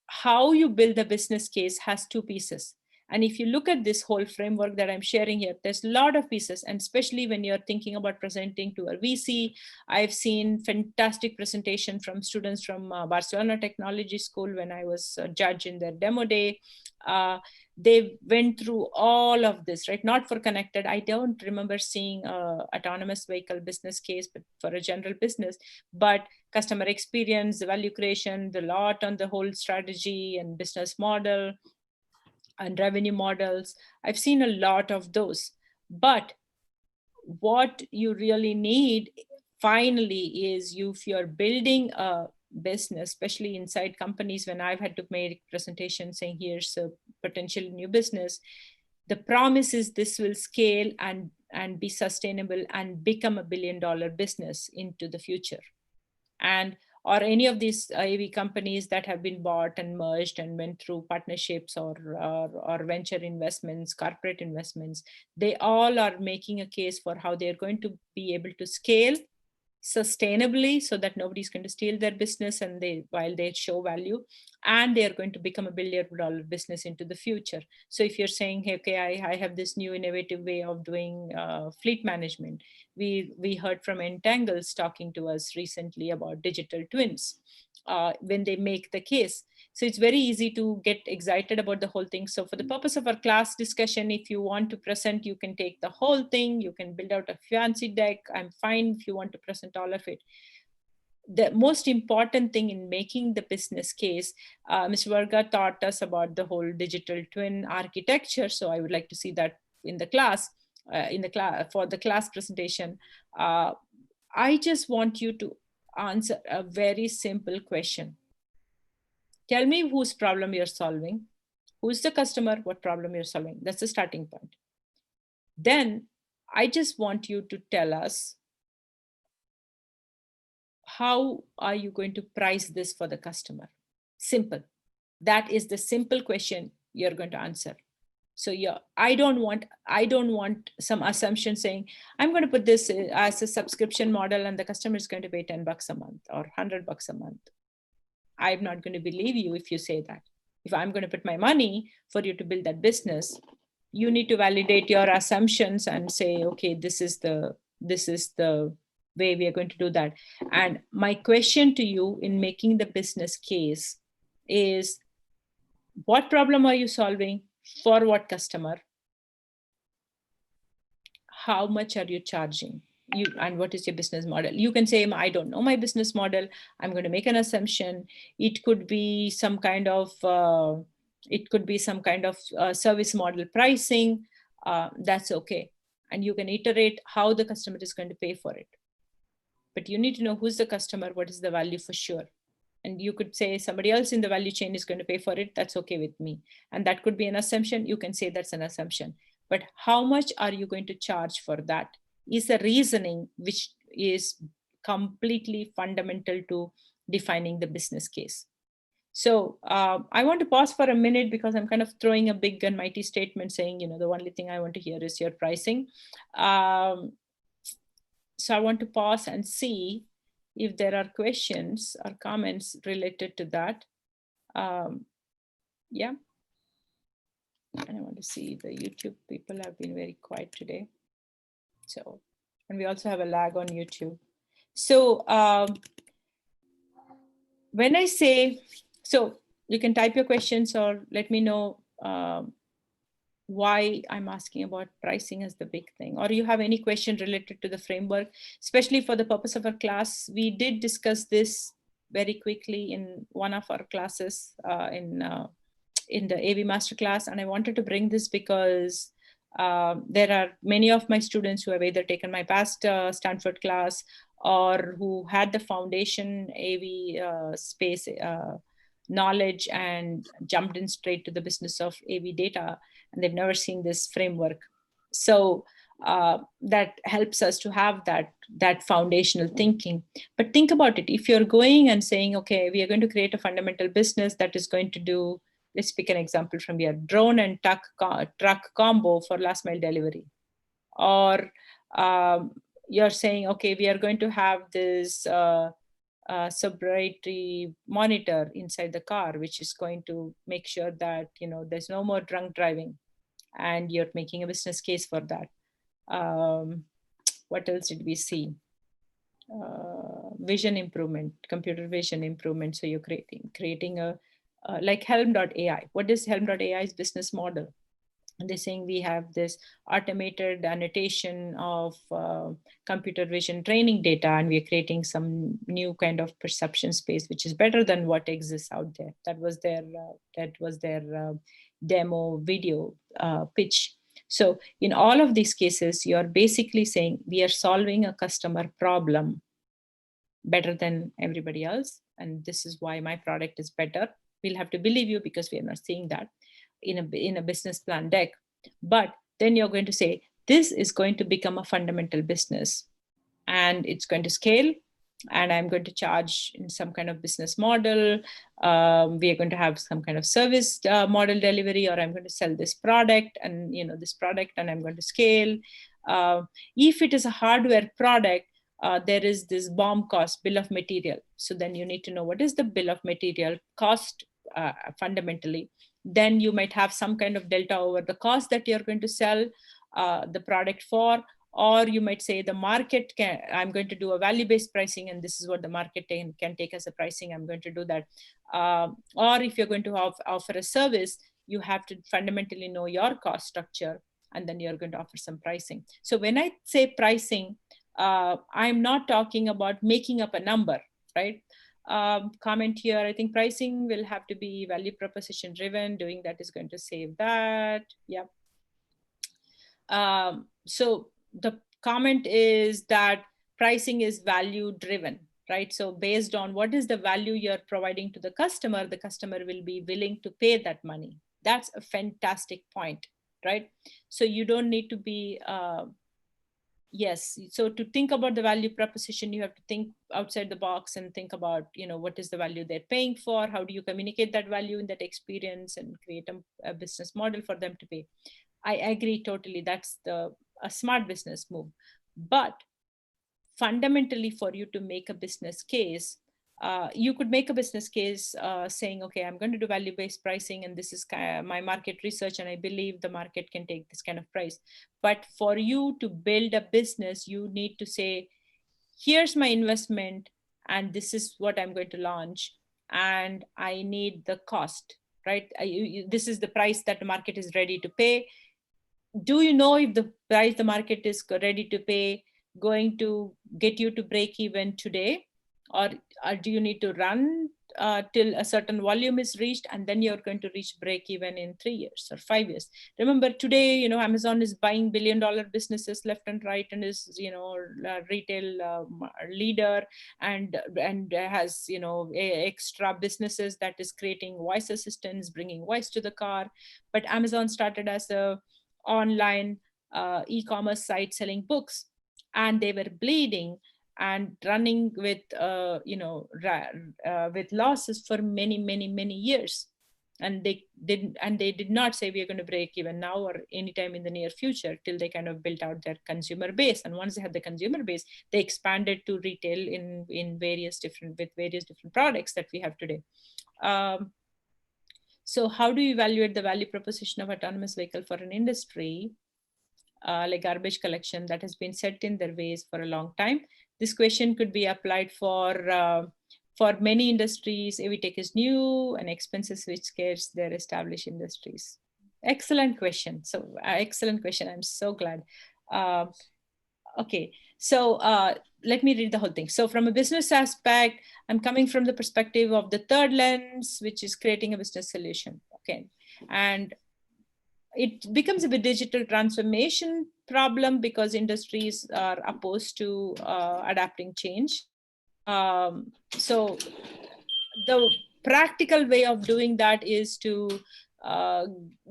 how you build the business case has two pieces. And if you look at this whole framework that I'm sharing here, there's a lot of pieces. And especially when you're thinking about presenting to a VC, I've seen fantastic presentation from students from Barcelona Technology School when I was a judge in their demo day. They went through all of this, right? Not for connected. I don't remember seeing autonomous vehicle business case, but for a general business, but customer experience, the value creation, the lot on the whole strategy and business model and revenue models. I've seen a lot of those. But what you really need finally is if you're building a business, especially inside companies, when I've had to make presentations saying here's a potential new business, the promise is this will scale and be sustainable and become $1 billion business into the future. And or any of these AV companies that have been bought and merged and went through partnerships or venture investments, corporate investments, they all are making a case for how they're going to be able to scale sustainably so that nobody's going to steal their business and while they show value, and they are going to become $1 billion business into the future. So if you're saying, hey, okay, I have this new innovative way of doing fleet management. We heard from Entangles talking to us recently about digital twins when they make the case. So it's very easy to get excited about the whole thing. So for the purpose of our class discussion, if you want to present, you can take the whole thing. You can build out a fancy deck. I'm fine if you want to present all of it. The most important thing in making the business case, Mr. Varga taught us about the whole digital twin architecture. So I would like to see that in the class, for the class presentation. I just want you to answer a very simple question. Tell me whose problem you're solving, who's the customer, what problem you're solving. That's the starting point. Then I just want you to tell us, how are you going to price this for the customer? Simple. That is the simple question you're going to answer. So yeah, I don't want some assumption saying, I'm going to put this as a subscription model and the customer is going to pay $10 a month or $100 a month. I'm not going to believe you if you say that. If I'm going to put my money for you to build that business, you need to validate your assumptions and say, okay, this is the way we are going to do that. And my question to you in making the business case is, what problem are you solving? For what customer? How much are you charging? And what is your business model? You can say, I don't know my business model. I'm going to make an assumption. It could be some kind of service model pricing. That's okay. And you can iterate how the customer is going to pay for it. But you need to know who's the customer, what is the value for sure. And you could say somebody else in the value chain is going to pay for it. That's okay with me. And that could be an assumption. You can say that's an assumption. But how much are you going to charge for that is a reasoning which is completely fundamental to defining the business case. So I want to pause for a minute because I'm kind of throwing a big and mighty statement saying, the only thing I want to hear is your pricing. So I want to pause and see if there are questions or comments related to that. Yeah. And I want to see the YouTube people have been very quiet today. So, and we also have a lag on YouTube. So when I say, so you can type your questions or let me know why I'm asking about pricing as the big thing, or you have any question related to the framework, especially for the purpose of our class. We did discuss this very quickly in one of our classes in the AV Masterclass, and I wanted to bring this because there are many of my students who have either taken my past Stanford class or who had the foundation AV space knowledge and jumped in straight to the business of AV data, and they've never seen this framework. So that helps us to have that foundational thinking. But think about it. If you're going and saying, okay, we are going to create a fundamental business that is going to do, let's pick an example from here, drone and truck combo for last mile delivery. Or you're saying, okay, we are going to have this sobriety monitor inside the car, which is going to make sure that, there's no more drunk driving, and you're making a business case for that. What else did we see? Vision improvement, computer vision improvement. So you're creating a like Helm.ai. What is Helm.ai's business model? And they're saying we have this automated annotation of computer vision training data, and we're creating some new kind of perception space, which is better than what exists out there. That was their demo video pitch. So in all of these cases, you're basically saying we are solving a customer problem better than everybody else, and this is why my product is better. We'll have to believe you because we are not seeing that in a business plan deck. But then you're going to say this is going to become a fundamental business, and it's going to scale, and I'm going to charge in some kind of business model. We are going to have some kind of service model delivery, or I'm going to sell this product and this product, and I'm going to scale. If it is a hardware product, there is this BOM cost, bill of material. So then you need to know what is the bill of material cost fundamentally. Then you might have some kind of delta over the cost that you're going to sell the product for. Or you might say the market I'm going to do a value-based pricing, and this is what the market can take as a pricing. I'm going to do that. Or if you're going to offer a service, you have to fundamentally know your cost structure, and then you're going to offer some pricing. So when I say pricing, I'm not talking about making up a number, right? Comment here, I think pricing will have to be value proposition driven. Doing that is going to save that. Yeah. So the comment is that pricing is value driven, right? So based on what is the value you're providing to the customer will be willing to pay that money. That's a fantastic point, right? So you don't need to be yes. So to think about the value proposition, you have to think outside the box and think about, what is the value they're paying for? How do you communicate that value in that experience and create a business model for them to pay? I agree totally. That's a smart business move. But fundamentally, for you to make a business case, you could make a business case saying, okay, I'm going to do value-based pricing, and this is my market research, and I believe the market can take this kind of price. But for you to build a business, you need to say, here's my investment, and this is what I'm going to launch, and I need the cost, right? This is the price that the market is ready to pay. Do you know if the price the market is ready to pay going to get you to break even today, or do you need to run till a certain volume is reached, and then you're going to reach break even in 3 years or 5 years? Remember, today, Amazon is buying billion-dollar businesses left and right, and is a retail leader, and has extra businesses that is creating voice assistants, bringing voice to the car. But Amazon started as a online e-commerce site selling books, and they were bleeding and running with with losses for many years. And they did not say we are going to break even now or anytime in the near future, till they kind of built out their consumer base. And once they had the consumer base, they expanded to retail with various different products that we have today. So how do you evaluate the value proposition of autonomous vehicle for an industry like garbage collection that has been set in their ways for a long time? This question could be applied for many industries. AV tech is new and expensive, which scares their established industries. Excellent question. So excellent question. I'm so glad. Okay, so let me read the whole thing. So from a business aspect, I'm coming from the perspective of the third lens, which is creating a business solution. Okay, and it becomes a bit digital transformation problem because industries are opposed to adapting change. So the practical way of doing that is to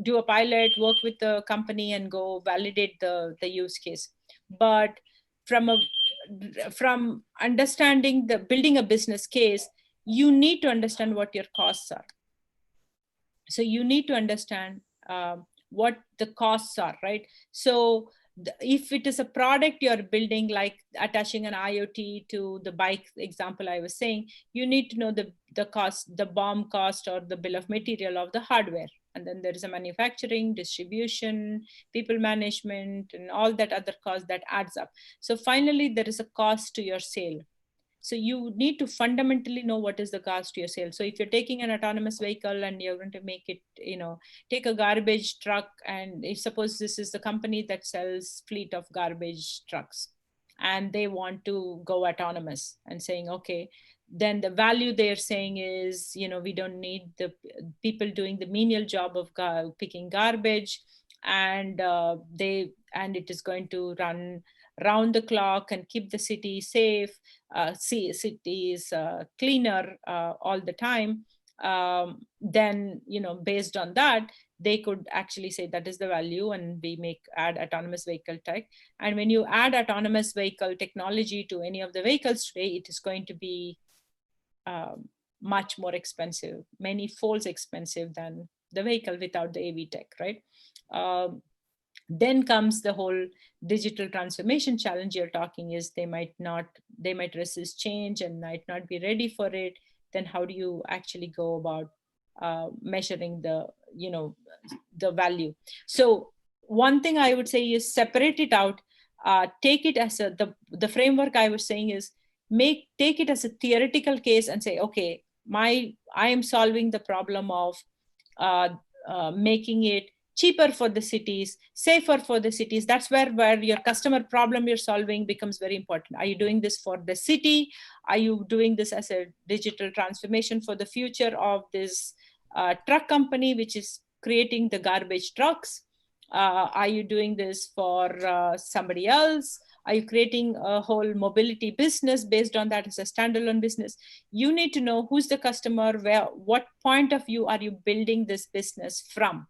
do a pilot, work with the company, and go validate the use case. But from understanding the building a business case, you need to understand what your costs are. So you need to understand what the costs are, right? So if it is a product you're building, like attaching an IoT to the bike example I was saying, you need to know the cost, the BOM cost, or the bill of material of the hardware. And then there is a manufacturing, distribution, people management, and all that other cost that adds up. So finally, there is a cost to your sale. So you need to fundamentally know what is the cost to your sale. So if you're taking an autonomous vehicle and you're going to make it, take a garbage truck, and if suppose this is the company that sells fleet of garbage trucks, and they want to go autonomous and saying, okay, then the value they're saying is, we don't need the people doing the menial job of picking garbage, and it is going to run round the clock and keep the city safe, cities cleaner all the time. Then based on that, they could actually say that is the value, and we add autonomous vehicle tech. And when you add autonomous vehicle technology to any of the vehicles today, it is going to be much more expensive, many folds expensive than the vehicle without the AV tech, right? Then comes the whole digital transformation challenge you're talking is they might resist change and might not be ready for it. Then how do you actually go about measuring the value? So one thing I would say is separate it out. Take it as the framework I was saying is take it as a theoretical case and say, okay, I am solving the problem of making it cheaper for the cities, safer for the cities. That's where your customer problem you're solving becomes very important. Are you doing this for the city? Are you doing this as a digital transformation for the future of this truck company, which is creating the garbage trucks? Are you doing this for somebody else? Are you creating a whole mobility business based on that as a standalone business? You need to know who's the customer, what point of view are you building this business from?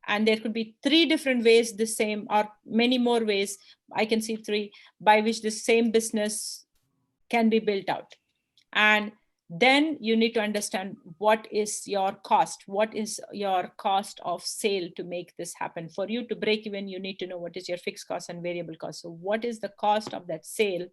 And there could be 3 different ways the same, or many more ways, I can see 3, by which the same business can be built out. And then you need to understand what is your cost of sale to make this happen. For you to break even, you need to know what is your fixed cost and variable cost. So what is the cost of that sale?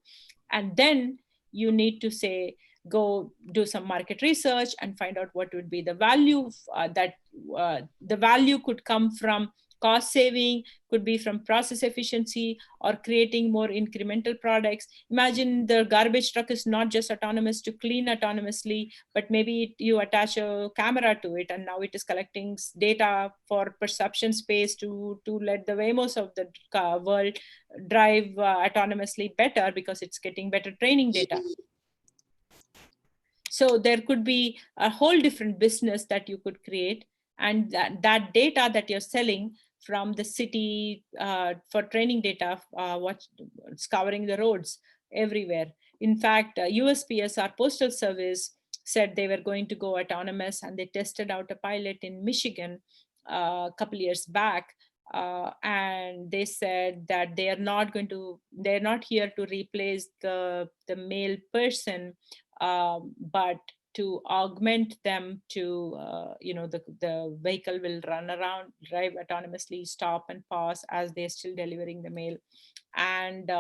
And then you need to say, go do some market research and find out what would be the value the value could come from cost saving, could be from process efficiency, or creating more incremental products. Imagine the garbage truck is not just autonomous to clean autonomously, but maybe you attach a camera to it, and now it is collecting data for perception space to let the Waymos of the world drive autonomously better because it's getting better training data. So there could be a whole different business that you could create, and that data that you're selling from the city for training data, scouring the roads everywhere. In fact, USPS, our postal service, said they were going to go autonomous, and they tested out a pilot in Michigan a couple years back. And they said that they're not here to replace the male person, but to augment them to, the vehicle will run around, drive autonomously, stop and pause as they're still delivering the mail. And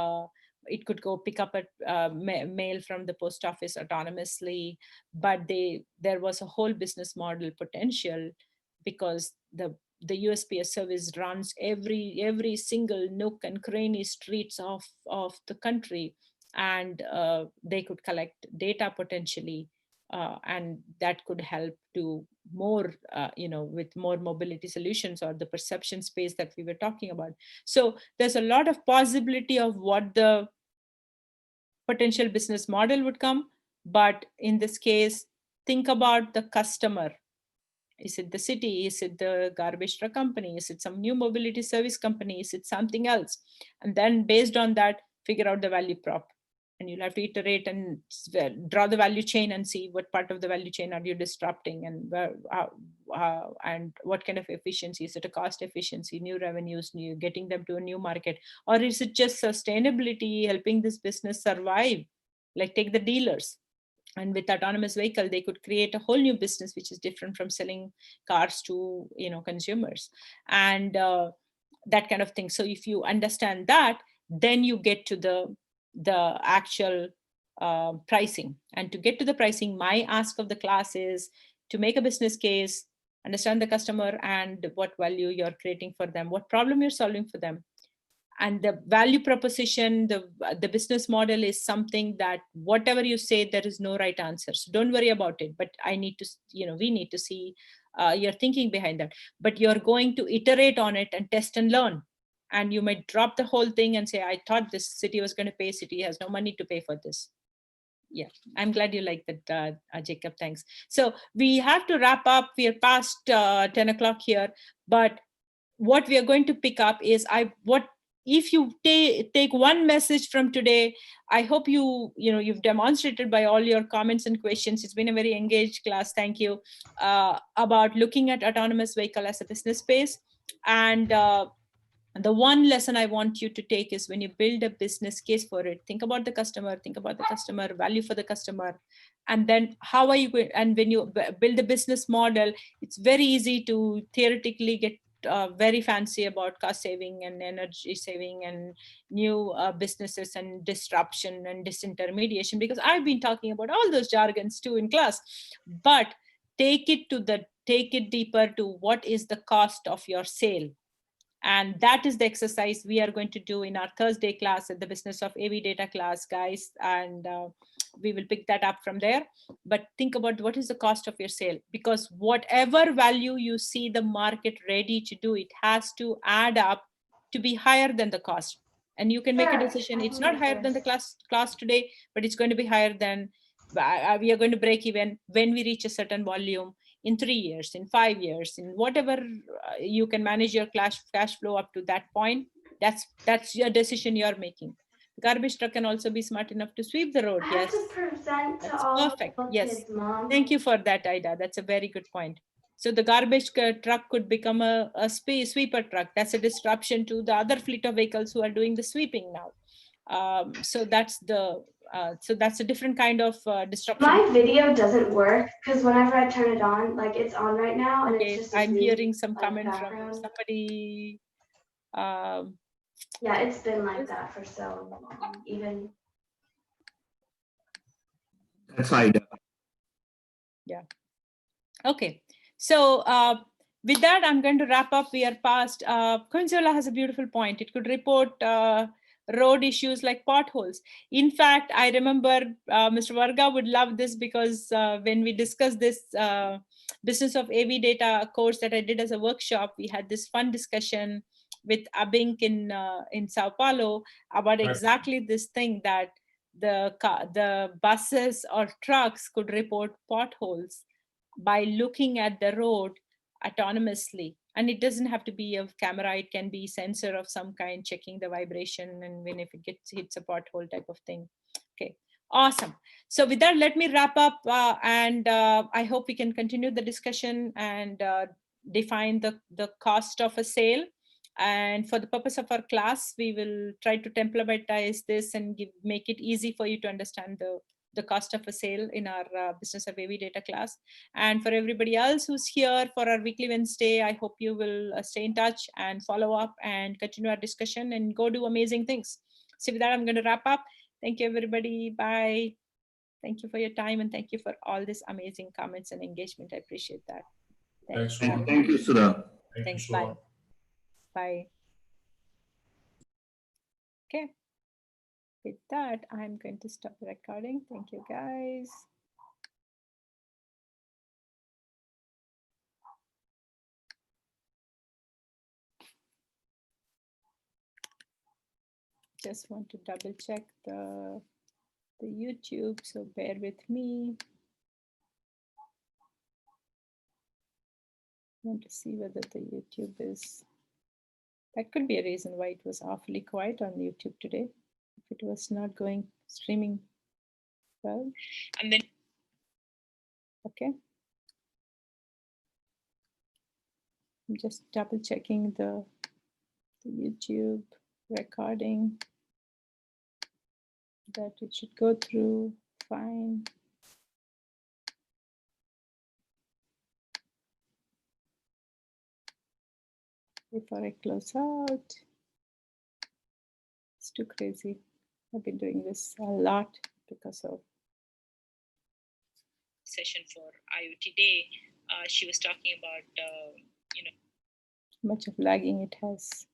it could go pick up a mail from the post office autonomously. But there was a whole business model potential, because the USPS service runs every single nook and cranny streets of the country, and they could collect data potentially, and that could help to more, with more mobility solutions, or the perception space that we were talking about. So there's a lot of possibility of what the potential business model would come. But in this case, think about the customer. Is it the city? Is it the garbage truck company? Is it some new mobility service company? Is it something else? And then based on that, figure out the value prop. And you'll have to iterate and draw the value chain and see what part of the value chain are you disrupting, and and what kind of efficiency. Is it a cost efficiency, new revenues, new getting them to a new market, or is it just sustainability, helping this business survive? Like take the dealers, and with autonomous vehicle they could create a whole new business which is different from selling cars to consumers, and that kind of thing. So if you understand that, then you get to the actual pricing. And to get to the pricing, my ask of the class is to make a business case, understand the customer and what value you're creating for them, what problem you're solving for them. And the value proposition, the business model is something that whatever you say, there is no right answer, so don't worry about it. But I need to, we need to see your thinking behind that. But you're going to iterate on it and test and learn. And you might drop the whole thing and say, I thought this city was going to pay, city has no money to pay for this. Yeah, I'm glad you like that, Jacob. Thanks. So we have to wrap up. We are past 10 o'clock here. But what we are going to pick up is if you take one message from today. I hope you've demonstrated by all your comments and questions. It's been a very engaged class. Thank you. About looking at autonomous vehicle as a business space. And the one lesson I want you to take is, when you build a business case for it, think about the customer, value for the customer. And then how are you going, and when you build a business model, it's very easy to theoretically get very fancy about cost saving and energy saving and new businesses and disruption and disintermediation, because I've been talking about all those jargons too in class. But take it deeper to what is the cost of your sale. And that is the exercise we are going to do in our Thursday class at the Business of AV Data class, guys. And we will pick that up from there. But think about what is the cost of your sale, because whatever value you see the market ready to do, it has to add up to be higher than the cost. And you can make a decision. It's not higher than the class today, but it's going to be higher than, we are going to break even when we reach a certain volume, in 3 years, in 5 years, in whatever you can manage your cash flow up to that point. That's your decision you're making. The garbage truck can also be smart enough to sweep the road. Yes, that's perfect. Yes, thank you for that, Ida. That's a very good point. So the garbage truck could become a sweeper truck. That's a disruption to the other fleet of vehicles who are doing the sweeping now. So that's a different kind of disruption. My video doesn't work because whenever I turn it on, like it's on right now, and it's just I'm hearing some comment from somebody. Yeah, it's been like that for so long, even. That's Ida. Yeah. Okay. So with that, I'm going to wrap up. We are past. Consola has a beautiful point. It could report road issues like potholes. In fact, I remember Mr. Varga would love this, because when we discussed this Business of AV Data course that I did as a workshop, we had this fun discussion with Abink in Sao Paulo about exactly this thing, that the buses or trucks could report potholes by looking at the road autonomously. And it doesn't have to be a camera, it can be sensor of some kind checking the vibration, and when if it hits a pothole type of thing. Okay, awesome. So with that, let me wrap up, and I hope we can continue the discussion and define the cost of a sale. And for the purpose of our class, we will try to templematize this and make it easy for you to understand the cost of a sale in our business of AV data class. And for everybody else who's here for our weekly Wednesday, I hope you will stay in touch and follow up and continue our discussion and go do amazing things. So with that, I'm going to wrap up. Thank you, everybody. Bye. Thank you for your time, and thank you for all this amazing comments and engagement. I appreciate that. Thanks, Thanks. Sudha. Thank you, Sudha. Thanks. Sudha. Bye. Bye. Okay. With that, I'm going to stop the recording. Thank you, guys. Just want to double check the YouTube, so bear with me. Want to see whether the YouTube is. That could be a reason why it was awfully quiet on YouTube today. If it was not going streaming well. And then, okay. I'm just double checking the YouTube recording, that it should go through fine. Before I close out, it's too crazy. I've been doing this a lot because of session for IoT Day. She was talking about, you know, how much of lagging it has.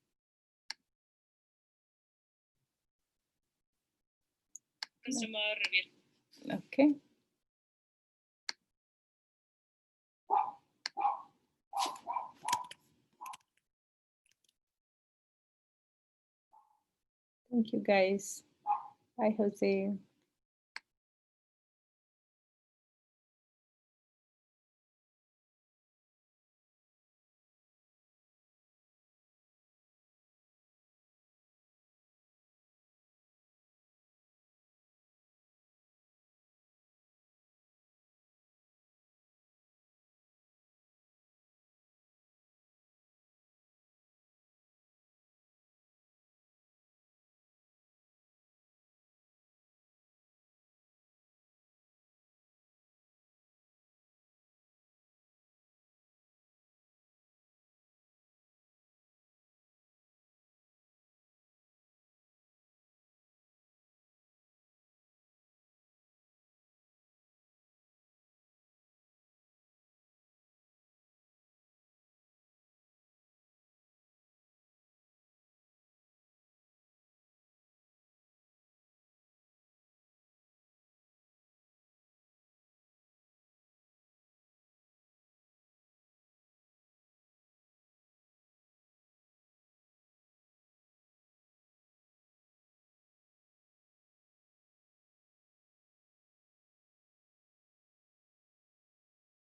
Customer review. Okay. Thank you, guys. Bye, Jose.